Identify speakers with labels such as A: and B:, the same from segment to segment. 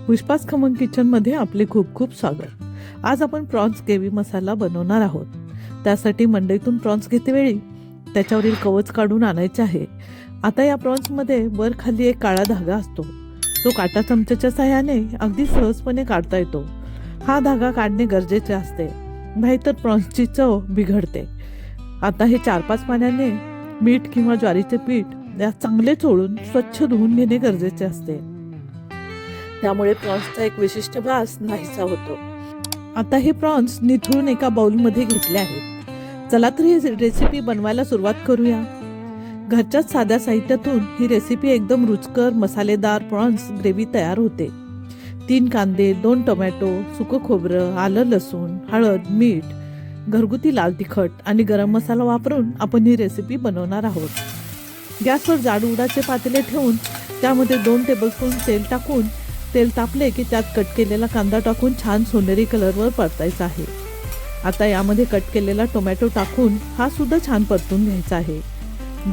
A: पुष्पास खमंग किचनमध्ये आपले खूप खूप स्वागत. आज आपण प्रॉन्स ग्रेव्ही मसाला बनवणार आहोत. त्यासाठी मंडईतून प्रॉन्स घेतेवेळी त्याच्यावरील कवच काढून आणायचे आहे. आता या प्रॉन्समध्ये वर खाली एक काळा धागा असतो. तो काटा चमच्याच्या साहाय्याने अगदी सहजपणे काढता येतो. हा धागा काढणे गरजेचे असते, नाहीतर प्रॉन्सची चव बिघडते. आता हे 4-5 पाण्याने मीठ किंवा ज्वारीचे पीठ यात चांगले चोळून स्वच्छ धुवून घेणे गरजेचे असते. त्यामुळे प्रॉन्सचा एक विशिष्ट वास नाहीसा होतो. आता हे प्रॉन्स निथळून एका बाउलमध्ये घेतले आहेत. चला तर ही रेसिपी बनवायला सुरुवात करूया. घरच्याच साध्या साहित्यातून ही रेसिपी एकदम रुचकर मसालेदार प्रॉन्स ग्रेव्ही तयार होते. 3 कांदे, 2 टोमॅटो, सुकं खोबरं, आलं, लसूण, हळद, मीठ, घरगुती लाल तिखट आणि गरम मसाला वापरून आपण ही रेसिपी बनवणार आहोत. गॅसवर जाड उडाचे पातेले ठेवून त्यामध्ये 2 टेबलस्पून तेल टाकून तेल तापले की त्यात कट केलेला कांदा टाकून छान सोनेरी कलरवर परतायचा आहे. आता यामध्ये कट केलेला टोमॅटो टाकून हा सुद्धा छान परतून घ्यायचा आहे.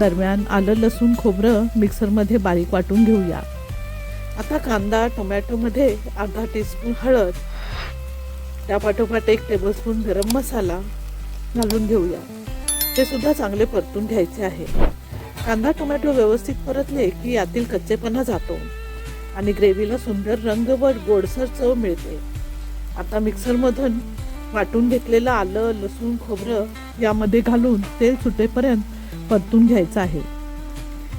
A: दरम्यान आलं, लसूण, खोबरं मिक्सरमध्ये बारीक वाटून घेऊया. आता कांदा टोमॅटोमध्ये अर्धा टीस्पून हळद, त्यापाठोपाठ 1 टेबलस्पून गरम मसाला घालून घेऊया. ते सुद्धा चांगले परतून घ्यायचे आहे. कांदा टोमॅटो व्यवस्थित परतले की यातील कच्चेपणा जातो आणि ग्रेव्हीला सुंदर रंग व गोडसर चव मिळते. आता मिक्सरमधून वाटून घेतलेलं आलं, लसूण, खोबरं यामध्ये घालून तेल सुटेपर्यंत परतून घ्यायचं आहे.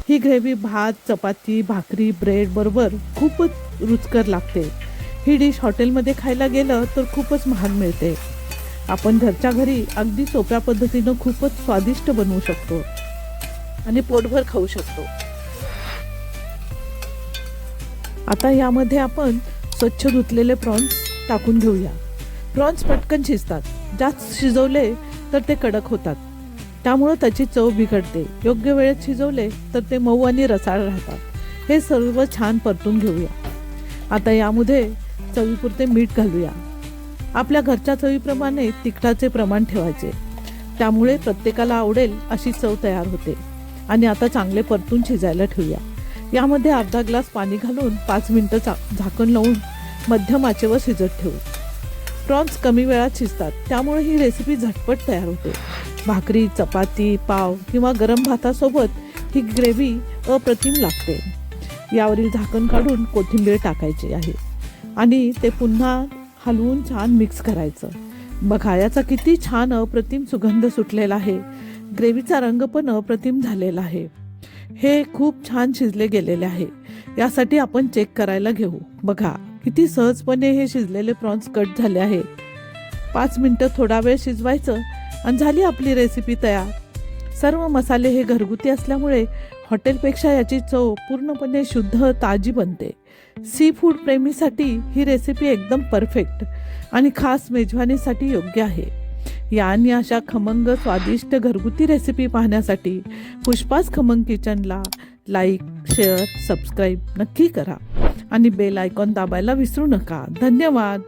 A: ही ग्रेव्ही भात, चपाती, भाकरी, ब्रेड बरोबर खूपच रुचकर लागते. ही डिश हॉटेलमध्ये खायला गेलं तर खूपच महाग मिळते. आपण घरच्या घरी अगदी सोप्या पद्धतीनं खूपच स्वादिष्ट बनवू शकतो आणि पोटभर खाऊ शकतो. आता यामध्ये आपण स्वच्छ धुतलेले प्रॉन्स टाकून घेऊया. प्रॉन्स पटकन शिजतात. जास्त शिजवले तर ते कडक होतात, त्यामुळं त्याची चव बिघडते. योग्य वेळेत शिजवले तर ते मऊ आणि रसाळ राहतात. हे सर्व छान परतून घेऊया. आता यामध्ये चवीपुरते मीठ घालूया. आपल्या घरच्या चवीप्रमाणे तिखटाचे प्रमाण ठेवायचे, त्यामुळे प्रत्येकाला आवडेल अशी चव तयार होते. आणि आता चांगले परतून शिजायला ठेवूया. यामध्ये अर्धा ग्लास पाणी घालून 5 मिनिटं झाकण लावून मध्यम आचेवर शिजत ठेवू. प्रॉन्स कमी वेळात शिजतात, त्यामुळे ही रेसिपी झटपट तयार होते. भाकरी, चपाती, पाव किंवा गरम भातासोबत ही ग्रेव्ही अप्रतिम लागते. यावरील झाकण काढून कोथिंबीर टाकायची आहे आणि ते पुन्हा हलवून छान मिक्स करायचं. बघा, याचा किती छान अप्रतिम सुगंध सुटलेला आहे. ग्रेव्हीचा रंग पण अप्रतिम झालेला आहे. हे खूप छान शिजले गेलेले आहे. यासाठी आपण चेक करायला घेऊ. बघा, किती सहजपणे हे शिजलेले प्रॉन्स कट झाले आहे. 5 मिनिटं थोडा वेळ शिजवायचं आणि झाली आपली रेसिपी तयार. सर्व मसाले हे घरगुती असल्यामुळे हॉटेलपेक्षा याची चव पूर्णपणे शुद्ध ताजी बनते. सी फूड प्रेमीसाठी ही रेसिपी एकदम परफेक्ट आणि खास मेजवानीसाठी योग्य आहे. या आणि अशा खमंग स्वादिष्ट घरगुती रेसिपी पाहण्यासाठी पुष्पास खमंग किचनला लाईक, शेअर, सबस्क्राईब नक्की करा आणि बेल आयकॉन दाबायला विसरू नका. धन्यवाद.